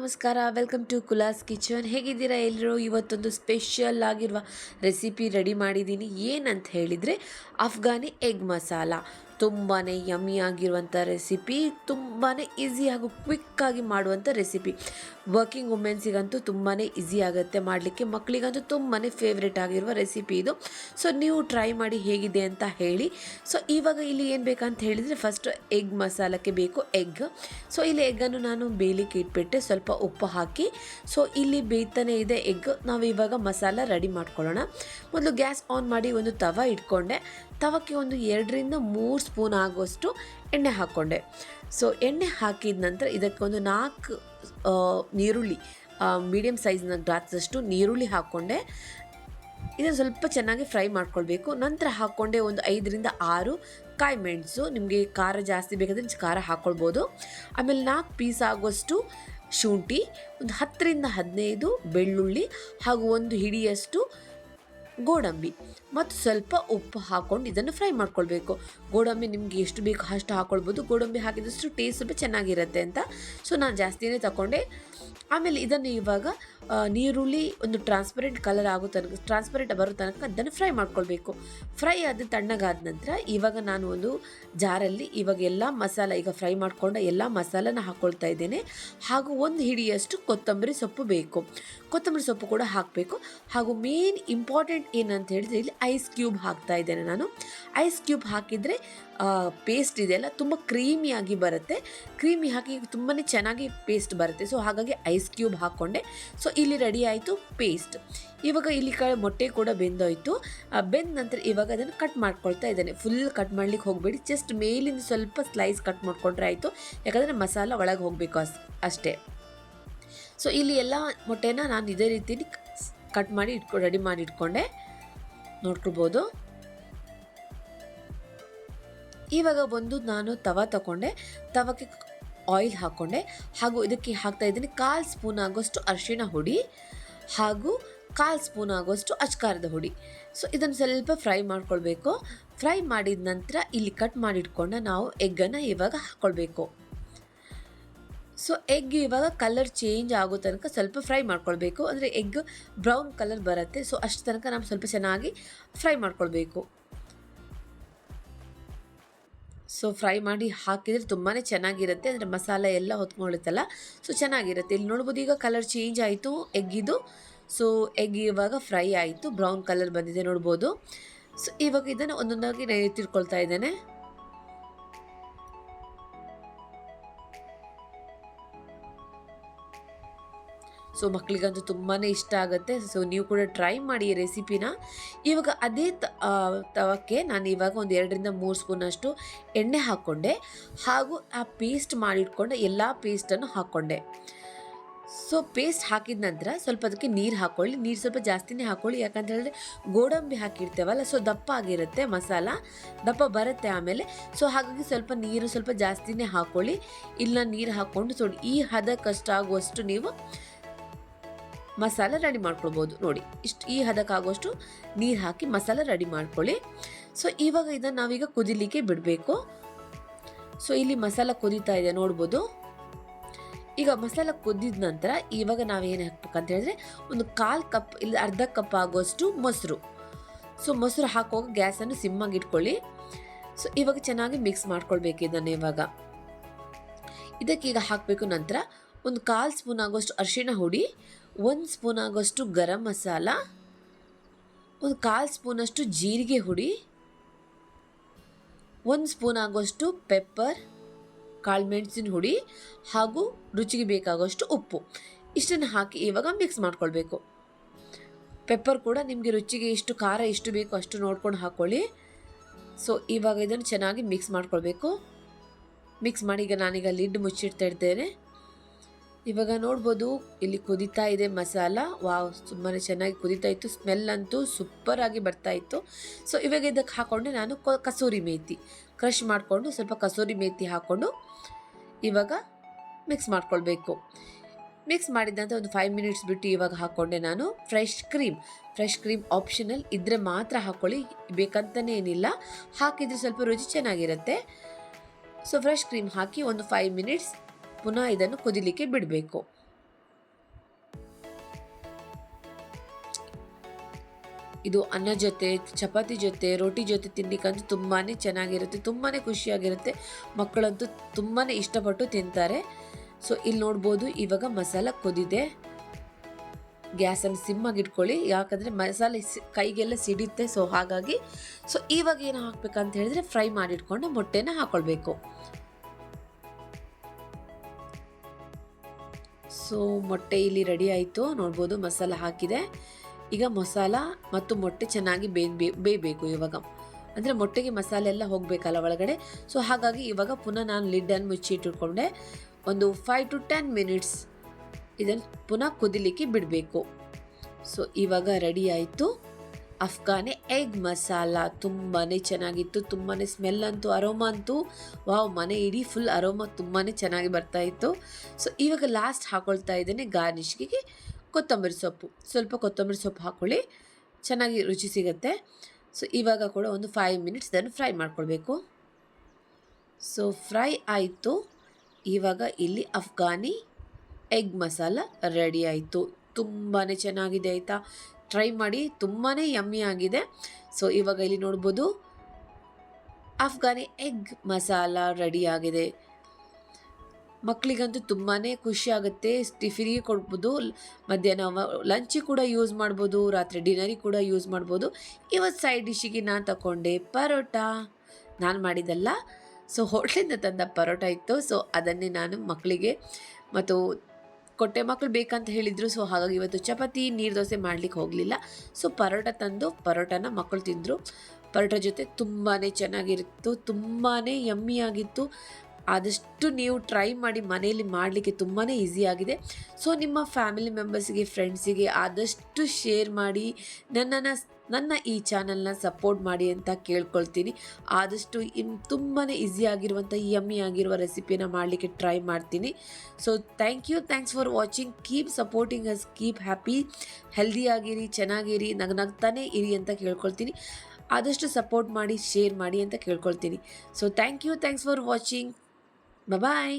ನಮಸ್ಕಾರ. Welcome to Kula's kitchen. ಹೇಗಿದ್ದೀರಾ ಎಲ್ಲರೂ? ಇವತ್ತೊಂದು ಸ್ಪೆಷಲ್ ಆಗಿರುವ ರೆಸಿಪಿ ರೆಡಿ ಮಾಡಿದ್ದೀನಿ. ಏನಂತ ಹೇಳಿದರೆ ಅಫ್ಘಾನಿ ಎಗ್ ಮಸಾಲ. ತುಂಬಾ ಯಮ್ಮಿ ಆಗಿರುವಂಥ ರೆಸಿಪಿ, ತುಂಬಾ ಈಸಿ ಹಾಗೂ ಕ್ವಿಕ್ಕಾಗಿ ಮಾಡುವಂಥ ರೆಸಿಪಿ. ವರ್ಕಿಂಗ್ ವುಮೆನ್ಸಿಗಂತೂ ತುಂಬಾ ಈಸಿ ಆಗುತ್ತೆ ಮಾಡಲಿಕ್ಕೆ, ಮಕ್ಕಳಿಗಂತೂ ತುಂಬಾ ಫೇವ್ರೇಟ್ ಆಗಿರುವ ರೆಸಿಪಿ ಇದು. ಸೊ ನೀವು ಟ್ರೈ ಮಾಡಿ ಹೇಗಿದೆ ಅಂತ ಹೇಳಿ. ಸೊ ಇವಾಗ ಇಲ್ಲಿ ಏನು ಬೇಕಂತ ಹೇಳಿದರೆ, ಫಸ್ಟ್ ಎಗ್ ಮಸಾಲಕ್ಕೆ ಬೇಕು ಎಗ್. ಸೊ ಇಲ್ಲಿ ಎಗ್ಗನ್ನು ನಾನು ಬೇಯಲಿಕ್ಕೆ ಇಟ್ಬಿಟ್ಟೆ, ಸ್ವಲ್ಪ ಉಪ್ಪು ಹಾಕಿ. ಸೊ ಇಲ್ಲಿ ಬೇಯ್ತಾನೆ ಇದೆ ಎಗ್. ನಾವು ಇವಾಗ ಮಸಾಲ ರೆಡಿ ಮಾಡ್ಕೊಳ್ಳೋಣ. ಮೊದಲು ಗ್ಯಾಸ್ ಆನ್ ಮಾಡಿ ಒಂದು ತವ ಇಟ್ಕೊಂಡೆ. ತವಕ್ಕೆ ಒಂದು 2-3 ಸ್ಪೂನ್ ಆಗುವಷ್ಟು ಎಣ್ಣೆ ಹಾಕ್ಕೊಂಡೆ. ಸೊ ಎಣ್ಣೆ ಹಾಕಿದ ನಂತರ ಇದಕ್ಕೆ ಒಂದು 4 ನೀರುಳ್ಳಿ, ಮೀಡಿಯಮ್ ಸೈಜ್ನ ಗಾತ್ರದಷ್ಟು ನೀರುಳ್ಳಿ ಹಾಕ್ಕೊಂಡೆ. ಇದನ್ನು ಸ್ವಲ್ಪ ಚೆನ್ನಾಗಿ ಫ್ರೈ ಮಾಡ್ಕೊಳ್ಬೇಕು. ನಂತರ ಹಾಕ್ಕೊಂಡೆ ಒಂದು 5-6 ಕಾಯಿ ಮೆಣಸು. ನಿಮಗೆ ಖಾರ ಜಾಸ್ತಿ ಬೇಕಾದರೆ ಖಾರ ಹಾಕ್ಕೊಳ್ಬೋದು. ಆಮೇಲೆ 4 ಪೀಸ್ ಆಗುವಷ್ಟು ಶುಂಠಿ, ಒಂದು 10-15 ಬೆಳ್ಳುಳ್ಳಿ ಹಾಗೂ ಒಂದು ಹಿಡಿಯಷ್ಟು ಗೋಡಂಬಿ ಮತ್ತು ಸ್ವಲ್ಪ ಉಪ್ಪು ಹಾಕ್ಕೊಂಡು ಇದನ್ನು ಫ್ರೈ ಮಾಡ್ಕೊಳ್ಬೇಕು. ಗೋಡಂಬಿ ನಿಮಗೆ ಎಷ್ಟು ಬೇಕು ಅಷ್ಟು ಹಾಕ್ಕೊಳ್ಬೋದು. ಗೋಡಂಬಿ ಹಾಕಿದಷ್ಟು ಟೇಸ್ಟ್ ಸ್ವಲ್ಪ ಚೆನ್ನಾಗಿರುತ್ತೆ ಅಂತ ಸೊ ನಾನು ಜಾಸ್ತಿನೇ ತಗೊಂಡೆ. ಆಮೇಲೆ ಇದನ್ನು ಇವಾಗ ನೀರುಳ್ಳಿ ಒಂದು ಟ್ರಾನ್ಸ್ಪರೆಂಟ್ ಕಲರ್ ಆಗೋ ತನಕ, ಟ್ರಾನ್ಸ್ಪರೆಂಟ್ ಬರೋ ತನಕ ಅದನ್ನು ಫ್ರೈ ಮಾಡ್ಕೊಳ್ಬೇಕು. ಫ್ರೈ ಆದ ತಣ್ಣಗಾದ ನಂತರ ಇವಾಗ ನಾನು ಒಂದು ಜಾರಲ್ಲಿ ಇವಾಗ ಎಲ್ಲ ಮಸಾಲ, ಈಗ ಫ್ರೈ ಮಾಡ್ಕೊಂಡ ಎಲ್ಲ ಮಸಾಲನ ಹಾಕ್ಕೊಳ್ತಾ ಇದ್ದೇನೆ. ಹಾಗೂ ಒಂದು ಹಿಡಿಯಷ್ಟು ಕೊತ್ತಂಬರಿ ಸೊಪ್ಪು ಬೇಕು. ಕೊತ್ತಂಬರಿ ಸೊಪ್ಪು ಕೂಡ ಹಾಕಬೇಕು. ಹಾಗೂ ಮೇನ್ ಇಂಪಾರ್ಟೆಂಟ್ ಏನಂತ ಹೇಳಿದರೆ, ಇಲ್ಲಿ ಐಸ್ ಕ್ಯೂಬ್ ಹಾಕ್ತಾ ಇದ್ದೇನೆ ನಾನು. ಐಸ್ ಕ್ಯೂಬ್ ಹಾಕಿದರೆ ಪೇಸ್ಟ್ ಇದೆಯಲ್ಲ ತುಂಬ ಕ್ರೀಮಿಯಾಗಿ ಬರುತ್ತೆ. ಕ್ರೀಮಿ ಹಾಕಿ ತುಂಬಾ ಚೆನ್ನಾಗಿ ಪೇಸ್ಟ್ ಬರುತ್ತೆ. ಸೊ ಹಾಗಾಗಿ ಐಸ್ ಕ್ಯೂಬ್ ಹಾಕ್ಕೊಂಡೆ. ಸೊ ಇಲ್ಲಿ ರೆಡಿ ಆಯಿತು ಪೇಸ್ಟ್. ಇವಾಗ ಇಲ್ಲಿ ಮೊಟ್ಟೆ ಕೂಡ ಬೆಂದೋಯ್ತು. ಬೆಂದ ನಂತರ ಇವಾಗ ಅದನ್ನು ಕಟ್ ಮಾಡ್ಕೊಳ್ತಾ ಇದ್ದೇನೆ. ಫುಲ್ ಕಟ್ ಮಾಡ್ಲಿಕ್ಕೆ ಹೋಗಬೇಡಿ, ಜಸ್ಟ್ ಮೇಲಿಂದ ಸ್ವಲ್ಪ ಸ್ಲೈಸ್ ಕಟ್ ಮಾಡ್ಕೊಂಡ್ರೆ ಆಯಿತು. ಯಾಕಂದರೆ ಮಸಾಲ ಒಳಗೆ ಹೋಗಬೇಕು ಅಷ್ಟೇ. ಸೊ ಇಲ್ಲಿ ಎಲ್ಲ ಮೊಟ್ಟೆನ ನಾನು ಇದೇ ರೀತಿ ಕಟ್ ಮಾಡಿ ರೆಡಿ ಮಾಡಿ ಇಟ್ಕೊಂಡೆ, ನೋಡ್ಕೊಳ್ಬೋದು. ಇವಾಗ ಒಂದು ನಾನು ತವ ತಗೊಂಡೆ. ತವಕ್ಕೆ ಆಯಿಲ್ ಹಾಕ್ಕೊಂಡೆ ಹಾಗೂ ಇದಕ್ಕೆ ಹಾಕ್ತಾ ಇದ್ದೀನಿ 1/4 ಸ್ಪೂನ್ ಆಗೋಷ್ಟು ಅರಿಶಿಣ ಹುಡಿ ಹಾಗೂ 1/4 ಸ್ಪೂನ್ ಆಗೋಷ್ಟು ಅಚ್ಕಾರದ ಹುಡಿ. ಸೊ ಇದನ್ನು ಸ್ವಲ್ಪ ಫ್ರೈ ಮಾಡ್ಕೊಳ್ಬೇಕು. ಫ್ರೈ ಮಾಡಿದ ನಂತರ ಇಲ್ಲಿ ಕಟ್ ಮಾಡಿಟ್ಕೊಂಡು ನಾವು ಎಗ್ಗನ್ನು ಇವಾಗ ಹಾಕ್ಕೊಳ್ಬೇಕು. ಸೊ ಎಗ್ ಇವಾಗ ಕಲರ್ ಚೇಂಜ್ ಆಗೋ ತನಕ ಸ್ವಲ್ಪ ಫ್ರೈ ಮಾಡ್ಕೊಳ್ಬೇಕು. ಅಂದರೆ ಎಗ್ ಬ್ರೌನ್ ಕಲರ್ ಬರುತ್ತೆ. ಸೊ ಅಷ್ಟು ತನಕ ನಾವು ಸ್ವಲ್ಪ ಚೆನ್ನಾಗಿ ಫ್ರೈ ಮಾಡ್ಕೊಳ್ಬೇಕು. ಸೊ ಫ್ರೈ ಮಾಡಿ ಹಾಕಿದರೆ ತುಂಬಾ ಚೆನ್ನಾಗಿರುತ್ತೆ. ಅಂದರೆ ಮಸಾಲೆ ಎಲ್ಲ ಹೊತ್ಕೊಳ್ಳುತ್ತಲ್ಲ, ಸೊ ಚೆನ್ನಾಗಿರುತ್ತೆ. ಇಲ್ಲಿ ನೋಡ್ಬೋದು ಈಗ ಕಲರ್ ಚೇಂಜ್ ಆಯಿತು ಎಗ್ಗಿದು. ಸೊ ಎಗ್ ಇವಾಗ ಫ್ರೈ ಆಯಿತು, ಬ್ರೌನ್ ಕಲರ್ ಬಂದಿದೆ ನೋಡ್ಬೋದು. ಸೊ ಇವಾಗ ಇದನ್ನು ಒಂದೊಂದಾಗಿ ತಿಳ್ಕೊಳ್ತಾ ಇದ್ದೇನೆ. ಸೊ ಮಕ್ಕಳಿಗಂತೂ ತುಂಬಾ ಇಷ್ಟ ಆಗುತ್ತೆ. ಸೊ ನೀವು ಕೂಡ ಟ್ರೈ ಮಾಡಿ ಈ ರೆಸಿಪಿನ. ಇವಾಗ ಅದೇ ತವಕ್ಕೆ ನಾನು ಇವಾಗ ಒಂದು 2-3 ಸ್ಪೂನಷ್ಟು ಎಣ್ಣೆ ಹಾಕ್ಕೊಂಡೆ ಹಾಗೂ ಆ ಪೇಸ್ಟ್ ಮಾಡಿಟ್ಕೊಂಡೆ ಎಲ್ಲ ಪೇಸ್ಟನ್ನು ಹಾಕ್ಕೊಂಡೆ. ಸೊ ಪೇಸ್ಟ್ ಹಾಕಿದ ನಂತರ ಸ್ವಲ್ಪ ಅದಕ್ಕೆ ನೀರು ಹಾಕ್ಕೊಳ್ಳಿ. ನೀರು ಸ್ವಲ್ಪ ಜಾಸ್ತಿನೇ ಹಾಕ್ಕೊಳ್ಳಿ, ಯಾಕಂತ ಹೇಳಿದ್ರೆ ಗೋಡಂಬಿ ಹಾಕಿರ್ತೇವಲ್ಲ, ಸೊ ದಪ್ಪ ಆಗಿರುತ್ತೆ ಮಸಾಲ, ದಪ್ಪ ಬರುತ್ತೆ ಆಮೇಲೆ. ಸೊ ಹಾಗಾಗಿ ಸ್ವಲ್ಪ ನೀರು ಸ್ವಲ್ಪ ಜಾಸ್ತಿನೇ ಹಾಕ್ಕೊಳ್ಳಿ. ಇಲ್ಲ ನೀರು ಹಾಕ್ಕೊಂಡು ಸೊ ಈ ಹದಕ್ಕಷ್ಟಾಗುವಷ್ಟು ನೀವು ಮಸಾಲ ರೆಡಿ ಮಾಡ್ಕೊಳ್ಬೋದು. ನೋಡಿ ಈ ಹದಕ್ಕಾಗುವಷ್ಟು ನೀರು ಹಾಕಿ ಮಸಾಲ ರೆಡಿ ಮಾಡ್ಕೊಳ್ಳಿ. ಸೊ ಇವಾಗ ಇದನ್ನು ನಾವೀಗ ಕುದಿಲಿಕ್ಕೆ ಬಿಡಬೇಕು. ಸೊ ಇಲ್ಲಿ ಮಸಾಲ ಕುದೀತಾ ಇದೆ ನೋಡ್ಬೋದು. ಈಗ ಮಸಾಲ ಕುದಿದ ನಂತರ ಇವಾಗ ನಾವೇನು ಹಾಕ್ಬೇಕಂತ ಹೇಳಿದ್ರೆ, ಒಂದು 1/4 ಕಪ್ ಇಲ್ಲ ಅರ್ಧ ಕಪ್ ಆಗುವಷ್ಟು ಮೊಸರು. ಸೊ ಮೊಸರು ಹಾಕುವಾಗ ಗ್ಯಾಸನ್ನು ಸಿಮ್ಮಾಗಿ ಇಟ್ಕೊಳ್ಳಿ. ಸೊ ಇವಾಗ ಚೆನ್ನಾಗಿ ಮಿಕ್ಸ್ ಮಾಡ್ಕೊಳ್ಬೇಕು ಇದನ್ನು. ಇವಾಗ ಇದಕ್ಕೆ ಈಗ ಹಾಕಬೇಕು. ನಂತರ ಒಂದು 1/4 ಸ್ಪೂನ್ ಆಗುವಷ್ಟು ಅರಿಶಿಣ ಹುಡಿ, 1 ಸ್ಪೂನ್ ಆಗುವಷ್ಟು ಗರಂ ಮಸಾಲ, ಒಂದು 1/4 ಸ್ಪೂನಷ್ಟು ಜೀರಿಗೆ ಹುಡಿ, 1 ಸ್ಪೂನ್ ಆಗುವಷ್ಟು ಪೆಪ್ಪರ್, ಕಾಳು ಮೆಣಸಿನ ಹುಡಿ ಹಾಗೂ ರುಚಿಗೆ ಬೇಕಾಗುವಷ್ಟು ಉಪ್ಪು. ಇಷ್ಟನ್ನು ಹಾಕಿ ಇವಾಗ ಮಿಕ್ಸ್ ಮಾಡ್ಕೊಳ್ಬೇಕು. ಪೆಪ್ಪರ್ ಕೂಡ ನಿಮಗೆ ರುಚಿಗೆ ಎಷ್ಟು ಖಾರ ಎಷ್ಟು ಬೇಕು ಅಷ್ಟು ನೋಡ್ಕೊಂಡು ಹಾಕ್ಕೊಳ್ಳಿ. ಸೊ ಇವಾಗ ಇದನ್ನು ಚೆನ್ನಾಗಿ ಮಿಕ್ಸ್ ಮಾಡ್ಕೊಳ್ಬೇಕು. ಮಿಕ್ಸ್ ಮಾಡಿ ಈಗ ನಾನೀಗ ಲಿಡ್ ಮುಚ್ಚಿಡ್ತಾ ಇರ್ತೇನೆ. ಇವಾಗ ನೋಡ್ಬೋದು ಇಲ್ಲಿ ಕುದೀತಾ ಇದೆ ಮಸಾಲ. ವಾವ್, ತುಂಬಾ ಚೆನ್ನಾಗಿ ಕುದೀತಾ ಇತ್ತು. ಸ್ಮೆಲ್ ಅಂತೂ ಸೂಪರಾಗಿ ಬರ್ತಾ ಇತ್ತು. ಸೊ ಇವಾಗ ಇದಕ್ಕೆ ಹಾಕ್ಕೊಂಡೆ ನಾನು ಕಸೂರಿ ಮೇಥಿ ಕ್ರಷ್ ಮಾಡಿಕೊಂಡು, ಸ್ವಲ್ಪ ಕಸೂರಿ ಮೇಥಿ ಹಾಕ್ಕೊಂಡು ಇವಾಗ ಮಿಕ್ಸ್ ಮಾಡ್ಕೊಳ್ಬೇಕು. ಮಿಕ್ಸ್ ಮಾಡಿದಂಥ ಒಂದು 5 ಮಿನಿಟ್ಸ್ ಬಿಟ್ಟು ಇವಾಗ ಹಾಕ್ಕೊಂಡೆ ನಾನು ಫ್ರೆಶ್ ಕ್ರೀಮ್ ಆಪ್ಷನಲ್ ಇದ್ದರೆ ಮಾತ್ರ ಹಾಕ್ಕೊಳ್ಳಿ, ಬೇಕಂತಲೇ ಏನಿಲ್ಲ. ಹಾಕಿದರೆ ಸ್ವಲ್ಪ ರುಚಿ ಚೆನ್ನಾಗಿರುತ್ತೆ. ಸೊ ಫ್ರೆಶ್ ಕ್ರೀಮ್ ಹಾಕಿ ಒಂದು 5 ಮಿನಿಟ್ಸ್ ಪುನಃ ಇದನ್ನು ಕುದಿಲಿಕ್ಕೆ ಬಿಡಬೇಕು. ಇದು ಅನ್ನ ಜೊತೆ, ಚಪಾತಿ ಜೊತೆ, ರೋಟಿ ಜೊತೆ ತಿನ್ನಲಿಕ್ಕಂತೂ ತುಂಬಾ ಚೆನ್ನಾಗಿರುತ್ತೆ, ತುಂಬಾ ಖುಷಿಯಾಗಿರುತ್ತೆ. ಮಕ್ಕಳಂತೂ ತುಂಬಾ ಇಷ್ಟಪಟ್ಟು ತಿಂತಾರೆ. ಸೊ ಇಲ್ಲಿ ನೋಡ್ಬೋದು ಇವಾಗ ಮಸಾಲ ಕುದಿದೆ. ಗ್ಯಾಸನ್ನು ಸಿಮ್ಮಾಗಿ ಇಟ್ಕೊಳ್ಳಿ, ಯಾಕಂದರೆ ಮಸಾಲೆ ಕೈಗೆಲ್ಲ ಸಿಡಿಯುತ್ತೆ. ಸೊ ಹಾಗಾಗಿ ಇವಾಗ ಏನು ಹಾಕ್ಬೇಕಂತ ಹೇಳಿದ್ರೆ ಫ್ರೈ ಮಾಡಿಟ್ಕೊಂಡು ಮೊಟ್ಟೆನ ಹಾಕ್ಕೊಳ್ಬೇಕು. ಸೊ ಮೊಟ್ಟೆ ಇಲ್ಲಿ ರೆಡಿ ಆಯಿತು, ನೋಡ್ಬೋದು ಮಸಾಲ ಹಾಕಿದೆ. ಈಗ ಮಸಾಲ ಮತ್ತು ಮೊಟ್ಟೆ ಚೆನ್ನಾಗಿ ಬೇಯಬೇಕು ಇವಾಗ, ಅಂದರೆ ಮೊಟ್ಟೆಗೆ ಮಸಾಲೆ ಎಲ್ಲ ಹೋಗಬೇಕಲ್ಲ ಒಳಗಡೆ. ಸೊ ಹಾಗಾಗಿ ಇವಾಗ ಪುನಃ ನಾನು ಲಿಡ್ಡನ್ನು ಮುಚ್ಚಿಟ್ಟುಕೊಂಡೆ. ಒಂದು 5 to 10 ಮಿನಿಟ್ಸ್ ಇದನ್ನು ಪುನಃ ಕುದಿಲಿಕ್ಕೆ ಬಿಡಬೇಕು. ಸೊ ಇವಾಗ ರೆಡಿ ಆಯಿತು ಅಫ್ಘಾನಿ ಎಗ್ ಮಸಾಲ. ತುಂಬಾ ಚೆನ್ನಾಗಿತ್ತು, ತುಂಬಾ ಸ್ಮೆಲ್ ಅಂತೂ, ಅರೋಮಾ ಅಂತೂ ವಾವ್, ಮನೆ ಇಡೀ ಫುಲ್ ಅರೋಮಾ ತುಂಬಾ ಚೆನ್ನಾಗಿ ಬರ್ತಾಯಿತ್ತು. ಸೊ ಇವಾಗ ಲಾಸ್ಟ್ ಹಾಕೊಳ್ತಾ ಇದ್ದೇನೆ ಗಾರ್ನಿಷ್ಗೆ ಕೊತ್ತಂಬರಿ ಸೊಪ್ಪು. ಸ್ವಲ್ಪ ಕೊತ್ತಂಬರಿ ಸೊಪ್ಪು ಹಾಕ್ಕೊಳ್ಳಿ, ಚೆನ್ನಾಗಿ ರುಚಿ ಸಿಗುತ್ತೆ. ಸೊ ಇವಾಗ ಕೂಡ ಒಂದು 5 ಮಿನಿಟ್ಸ್ ಇದನ್ನು ಫ್ರೈ ಮಾಡ್ಕೊಳ್ಬೇಕು. ಸೊ ಫ್ರೈ ಆಯಿತು. ಇವಾಗ ಇಲ್ಲಿ ಅಫ್ಘಾನಿ ಎಗ್ ಮಸಾಲ ರೆಡಿ ಆಯಿತು. ತುಂಬಾ ಚೆನ್ನಾಗಿದೆ ಆಯಿತಾ, ಟ್ರೈ ಮಾಡಿ, ತುಂಬಾ ಯಮ್ಮಿ ಆಗಿದೆ. ಸೊ ಇವಾಗ ಇಲ್ಲಿ ನೋಡ್ಬೋದು ಅಫ್ಘಾನಿ ಎಗ್ ಮಸಾಲ ರೆಡಿ ಆಗಿದೆ. ಮಕ್ಕಳಿಗಂತೂ ತುಂಬಾ ಖುಷಿ ಆಗುತ್ತೆ, ಟಿಫಿನಿಗೆ ಕೊಡ್ಬೋದು, ಮಧ್ಯಾಹ್ನ ಲಂಚಿಗೆ ಕೂಡ ಯೂಸ್ ಮಾಡ್ಬೋದು, ರಾತ್ರಿ ಡಿನ್ನರಿಗೆ ಕೂಡ ಯೂಸ್ ಮಾಡ್ಬೋದು. ಇವತ್ತು ಸೈಡ್ ಡಿಶ್ಶಿಗೆ ನಾನು ತಗೊಂಡೆ ಪರೋಟ, ನಾನು ಮಾಡಿದ್ದಲ್ಲ. ಸೊ ಹೋಟ್ಲಿಂದ ತಂದ ಪರೋಟ ಇತ್ತು. ಸೊ ಅದನ್ನೇ ನಾನು ಮಕ್ಕಳಿಗೆ ಮತ್ತು ಕೊಟ್ಟೆ. ಮಕ್ಕಳು ಬೇಕಂತ ಹೇಳಿದರು. ಸೊ ಹಾಗಾಗಿ ಇವತ್ತು ಚಪಾತಿ ನೀರು ದೋಸೆ ಮಾಡಲಿಕ್ಕೆ ಹೋಗಲಿಲ್ಲ. ಸೊ ಪರೋಟ ತಂದು ಪರೋಟನ ಮಕ್ಕಳು ತಿಂದರು. ಪರೋಟ ಜೊತೆ ತುಂಬಾ ಚೆನ್ನಾಗಿತ್ತು, ತುಂಬಾ ಯಮ್ಮಿಯಾಗಿತ್ತು. ಆದಷ್ಟು ನೀವು ಟ್ರೈ ಮಾಡಿ, ಮನೆಯಲ್ಲಿ ಮಾಡಲಿಕ್ಕೆ ತುಂಬಾ ಈಸಿಯಾಗಿದೆ. ಸೊ ನಿಮ್ಮ ಫ್ಯಾಮಿಲಿ ಮೆಂಬರ್ಸಿಗೆ, ಫ್ರೆಂಡ್ಸಿಗೆ ಆದಷ್ಟು ಶೇರ್ ಮಾಡಿ, ನನ್ನ ಈ ಚಾನಲ್ನ ಸಪೋರ್ಟ್ ಮಾಡಿ ಅಂತ ಕೇಳ್ಕೊಳ್ತೀನಿ. ಆದಷ್ಟು ತುಂಬಾ ಈಸಿಯಾಗಿರುವಂಥ ಯಮ್ಮಿ ಆಗಿರುವ ರೆಸಿಪಿನ ಮಾಡಲಿಕ್ಕೆ ಟ್ರೈ ಮಾಡ್ತೀನಿ. So thanks for watching. Keep supporting us, keep happy, ಹೆಲ್ದಿಯಾಗಿರಿ, ಚೆನ್ನಾಗಿರಿ, ನಗ್ನಗ್ತಾನೆ ಇರಿ ಅಂತ ಕೇಳ್ಕೊಳ್ತೀನಿ. ಆದಷ್ಟು ಸಪೋರ್ಟ್ ಮಾಡಿ, ಶೇರ್ ಮಾಡಿ ಅಂತ ಕೇಳ್ಕೊಳ್ತೀನಿ. So thanks for watching. Bye-bye.